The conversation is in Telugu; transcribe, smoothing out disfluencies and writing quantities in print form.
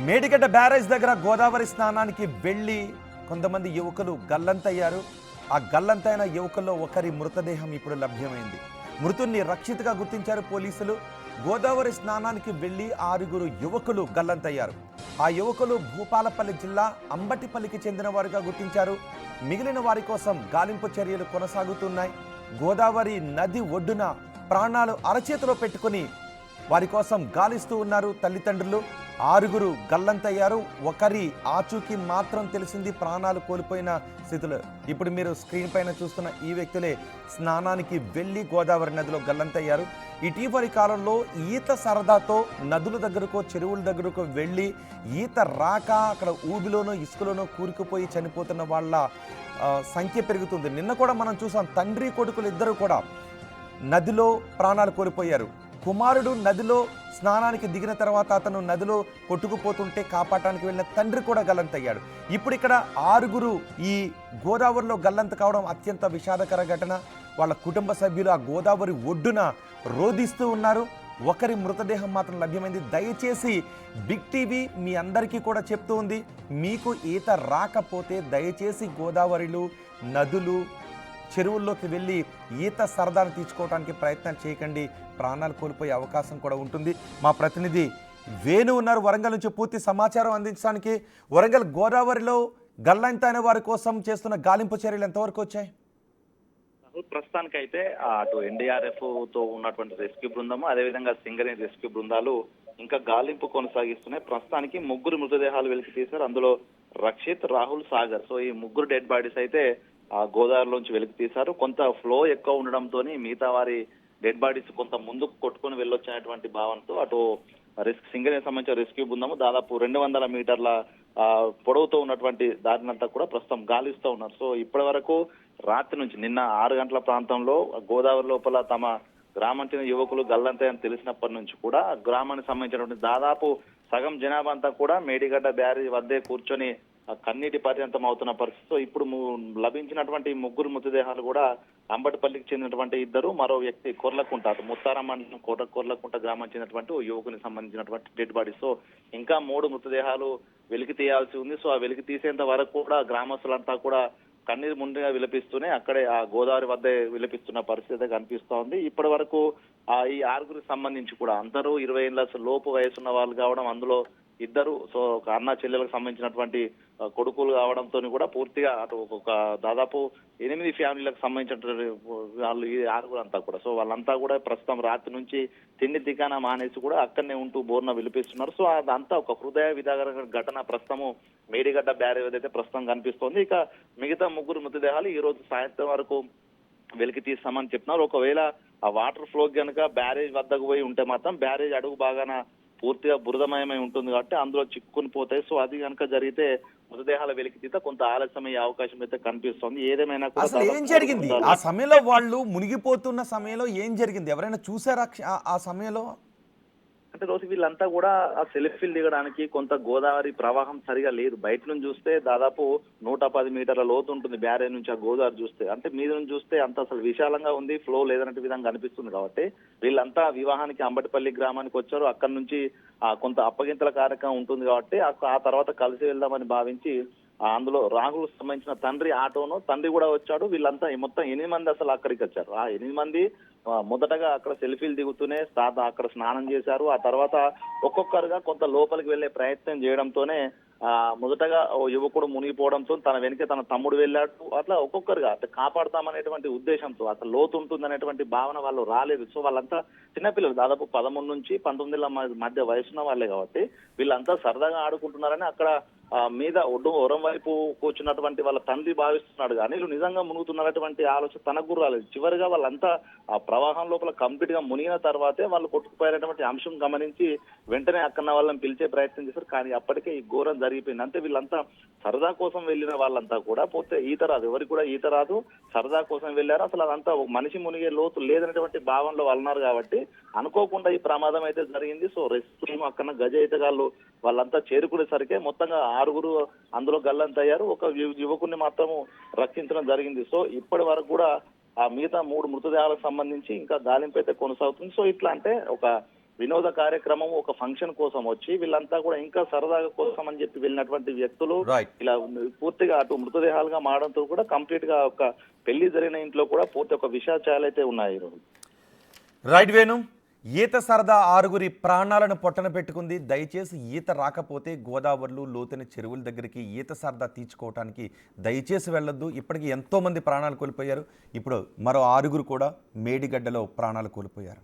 మేడిగడ్డ బ్యారేజ్ దగ్గర గోదావరి స్నానానికి వెళ్ళి కొంతమంది యువకులు గల్లంతయ్యారు. ఆ గల్లంతైన యువకుల్లో ఒకరి మృతదేహం ఇప్పుడు లభ్యమైంది. మృతుణ్ణి రక్షితగా గుర్తించారు పోలీసులు. గోదావరి స్నానానికి వెళ్ళి 6 యువకులు గల్లంతయ్యారు. ఆ యువకులు భూపాలపల్లి జిల్లా అంబటిపల్లికి చెందిన వారుగా గుర్తించారు. మిగిలిన వారి కోసం గాలింపు చర్యలు కొనసాగుతున్నాయి. గోదావరి నది ఒడ్డున ప్రాణాలు అరచేతిలో పెట్టుకుని వారి కోసం గాలిస్తూ ఉన్నారు తల్లిదండ్రులు. 6 గల్లంతయ్యారు. ఒకరి ఆచూకీ మాత్రం తెలిసింది, ప్రాణాలు కోల్పోయిన స్థితిలో. ఇప్పుడు మీరు స్క్రీన్ పైన చూస్తున్న ఈ వ్యక్తులే స్నానానికి వెళ్ళి గోదావరి నదిలో గల్లంతయ్యారు. ఇటీవలి కాలంలో ఈత సరదాతో నదుల దగ్గరకు చెరువుల దగ్గరకు వెళ్ళి ఈత రాక అక్కడ ఊబిలోనో ఇసుకలోనో కూరుకుపోయి చనిపోతున్న వాళ్ళ సంఖ్య పెరుగుతుంది. నిన్న కూడా మనం చూసాం, తండ్రి కొడుకులు ఇద్దరు కూడా నదిలో ప్రాణాలు కోల్పోయారు. కుమారుడు నదిలో స్నానానికి దిగిన తర్వాత అతను నదిలో కొట్టుకుపోతుంటే కాపాడటానికి వెళ్ళిన తండ్రి కూడా గల్లంతయ్యాడు. ఇప్పుడు ఇక్కడ 6 ఈ గోదావరిలో గల్లంత కావడం అత్యంత విషాదకర ఘటన. వాళ్ళ కుటుంబ సభ్యులు ఆ గోదావరి ఒడ్డున రోధిస్తూ ఉన్నారు. ఒకరి మృతదేహం మాత్రం లభ్యమైంది. దయచేసి బిగ్ టీవీ మీ అందరికీ కూడా చెప్తూ ఉంది, మీకు ఈత రాకపోతే దయచేసి గోదావరిలు, నదులు, చెరువుల్లోకి వెళ్ళి ఈత సరదాను తీర్చుకోవడానికి ప్రయత్నం చేయకండి. ప్రాణాలు కోల్పోయే అవకాశం కూడా ఉంటుంది. మా ప్రతినిధి వేణు ఉన్నారు వరంగల్ నుంచి పూర్తి సమాచారం అందించడానికి. వరంగల్ గోదావరిలో గల్లంతైన వారి కోసం చేస్తున్న గాలింపు చర్యలు ఎంతవరకు వచ్చాయి? ప్రస్తుతానికైతే అటు ఎన్డీఆర్ఎఫ్ తో ఉన్నటువంటి రెస్క్యూ బృందము, అదేవిధంగా సింగరేణి రెస్క్యూ బృందాలు ఇంకా గాలింపు కొనసాగిస్తున్నాయి. ప్రస్తుతానికి 3 మృతదేహాలు వెలికి తీశారు. అందులో రక్షిత్, రాహుల్, సాగర్. సో ఈ 3 డెడ్ బాడీస్ అయితే ఆ గోదావరిలోంచి వెలికి తీశారు. కొంత ఫ్లో ఎక్కువ ఉండడంతో మిగతా వారి డెడ్ బాడీస్ కొంత ముందుకు కొట్టుకుని వెళ్ళొచ్చినటువంటి భావనతో అటు సింగరేణికి సంబంధించిన రెస్క్యూ బృందము దాదాపు 200 మీటర్ల పొడవుతో ఉన్నటువంటి దారినంతా కూడా ప్రస్తుతం గాలిస్తూ ఉన్నారు. సో ఇప్పటి వరకు రాత్రి నుంచి నిన్న 6 గంటల ప్రాంతంలో గోదావరి లోపల తమ గ్రామానికి చెందిన యువకులు గల్లంతని తెలిసినప్పటి నుంచి కూడా గ్రామానికి సంబంధించినటువంటి దాదాపు సగం జనాభా అంతా కూడా మేడిగడ్డ బ్యారేజ్ వద్దే కూర్చొని కన్నీటి పర్యంతం అవుతున్న పరిస్థితి. సో ఇప్పుడు లభించినటువంటి 3 మృతదేహాలు కూడా అంబటిపల్లికి చెందినటువంటి 2, మరో వ్యక్తి కొర్లకుంట, ముత్తారం మండలం కొర్లకుంట గ్రామానికి చెందినటువంటి యువకునికి సంబంధించినటువంటి డెడ్ బాడీ. సో ఇంకా 3 మృతదేహాలు వెలికి తీయాల్సి ఉంది. సో ఆ వెలికి తీసేంత వరకు కూడా గ్రామస్తులంతా కూడా కన్నీరు ముందుగా విలపిస్తూనే అక్కడే ఆ గోదావరి వద్ద విలపిస్తున్న పరిస్థితి కనిపిస్తూ ఉంది. ఇప్పటి వరకు ఈ 6 సంబంధించి కూడా అందరూ 20 ఏళ్ల లోపు వయసున్న వాళ్ళు కావడం, అందులో 2 సో ఒక అన్న చెల్లెలకు సంబంధించినటువంటి కొడుకులు కావడంతో కూడా పూర్తిగా అటు ఒక దాదాపు 8 ఫ్యామిలీలకు సంబంధించినటువంటి వాళ్ళు ఈ 6 అంతా కూడా. సో వాళ్ళంతా కూడా ప్రస్తుతం రాత్రి నుంచి తిండి దిగాన మానేసి కూడా అక్కడనే ఉంటూ బోర్న విలిపిస్తున్నారు. సో అదంతా ఒక హృదయ విదారక ఘటన ప్రస్తుతము మేడిగడ్డ బ్యారేజ్ అయితే ప్రస్తుతం కనిపిస్తోంది. ఇక మిగతా 3 మృతదేహాలు ఈ రోజు సాయంత్రం వరకు వెలికి తీస్తామని చెప్తున్నారు. ఒకవేళ ఆ వాటర్ ఫ్లో కనుక బ్యారేజ్ వద్దకు పోయి ఉంటే మాత్రం బ్యారేజ్ అడుగు బాగాన పూర్తిగా బురదమయమై ఉంటుంది కాబట్టి అందులో చిక్కుని పోతాయి. సో అది కనుక జరిగితే మృతదేహాల వెలికి తీత కొంత ఆలస్యమయ్యే అవకాశం అయితే కనిపిస్తోంది. ఏదేమైనా అసలు ఏం జరిగింది ఆ సమయంలో? వాళ్ళు మునిగిపోతున్న సమయంలో ఏం జరిగింది? ఎవరైనా చూసారా ఆ సమయంలో? అంటే రోజు వీళ్ళంతా కూడా ఆ సెల్ఫీలు దిగడానికి కొంత గోదావరి ప్రవాహం సరిగా లేదు. బయట నుంచి చూస్తే దాదాపు 110 మీటర్ల లోతు ఉంటుంది బ్యారేజ్ నుంచి ఆ గోదావరి చూస్తే. అంటే మీద నుంచి చూస్తే అంత అసలు విశాలంగా ఉంది, ఫ్లో లేదన్నట్టు విధంగా అనిపిస్తుంది. కాబట్టి వీళ్ళంతా వివాహానికి అంబటిపల్లి గ్రామానికి వచ్చారు. అక్కడ నుంచి కొంత అప్పగింతల కార్యక్రమం ఉంటుంది కాబట్టి ఆ తర్వాత కలిసి వెళ్దామని భావించి అందులో రాహుల్ సంబంధించిన తండ్రి ఆటోను, తండ్రి కూడా వచ్చాడు. వీళ్ళంతా మొత్తం 8 మంది అసలు అక్కడికి వచ్చారు. ఆ 8 మంది మొదటగా అక్కడ సెల్ఫీలు దిగుతూనే అక్కడ స్నానం చేశారు. ఆ తర్వాత ఒక్కొక్కరుగా కొంత లోపలికి వెళ్లే ప్రయత్నం చేయడంతోనే మొదటగా యువకుడు మునిగిపోవడంతో తన వెనుక తన తమ్ముడు వెళ్ళాడు. అట్లా ఒక్కొక్కరుగా కాపాడుతామనేటువంటి ఉద్దేశంతో అసలు లోతు ఉంటుందనేటువంటి భావన వాళ్ళు రాలేదు. సో వాళ్ళంతా చిన్నపిల్లలు, దాదాపు 13 నుంచి 19 ఏళ్ల మధ్య వయసున్న వాళ్ళే కాబట్టి వీళ్ళంతా సరదాగా ఆడుకుంటున్నారని అక్కడ మీద ఒరం వైపు కూర్చున్నటువంటి వాళ్ళ తండ్రి భావిస్తున్నాడు. కానీ వీళ్ళు నిజంగా మునుగుతున్నటువంటి ఆలోచన తనకు రాలేదు. చివరిగా వాళ్ళంతా ఆ ప్రవాహం లోపల కంప్లీట్ గా మునిగిన తర్వాతే వాళ్ళు కొట్టుకుపోయినటువంటి అంశం గమనించి వెంటనే అక్కడ వాళ్ళని పిలిచే ప్రయత్నం చేశారు. కానీ అప్పటికే ఈ ఘోరం జరిగిపోయింది. అంటే వీళ్ళంతా సరదా కోసం వెళ్ళిన వాళ్ళంతా కూడా పోతే ఈత రాదు, ఎవరికి కూడా ఈత రాదు, సరదా కోసం వెళ్ళారు. అసలు అదంతా ఒక మనిషి మునిగే లోతు లేదనేటువంటి భావనలో వాళ్ళన్నారు కాబట్టి అనుకోకుండా ఈ ప్రమాదం అయితే జరిగింది. సో రెస్క్యూ అక్కడ గజ ఈతగాళ్ళు వాళ్ళంతా చేరుకునేసరికి మొత్తంగా 6 అందులో గల్లంతయ్యారు. ఒక యువకుడిని మాత్రము రక్షించడం జరిగింది. సో ఇప్పటి వరకు కూడా ఆ మిగతా 3 మృతదేహాలకు సంబంధించి ఇంకా గాలింపు అయితే కొనసాగుతుంది. సో ఇట్లా అంటే ఒక వినోద కార్యక్రమం ఒక ఫంక్షన్ కోసం వచ్చి వీళ్ళంతా కూడా ఇంకా సరదాగా కోసం అని చెప్పి వెళ్ళినటువంటి వ్యక్తులు రైట్. ఇలా పూర్తిగా అటు మృతదేహాలుగా మారడంతో కూడా కంప్లీట్ గా ఒక పెళ్లి జరిగిన ఇంట్లో కూడా పూర్తి ఒక విషాచాలు అయితే ఉన్నాయి ఈరోజు. రైట్ వేణు, ఈత సరదా 6గురి ప్రాణాలను పొట్టన పెట్టుకుంది. దయచేసి ఈత రాకపోతే గోదావరిలో లోతైన చెరువుల దగ్గరికి ఈత సరదా తీర్చుకోవటానికి దయచేసి వెళ్ళొద్దు. ఇప్పటికీ ఎంతోమంది ప్రాణాలు కోల్పోయారు. ఇప్పుడు మరో 6గురు కూడా మేడిగడ్డలో ప్రాణాలు కోల్పోయారు.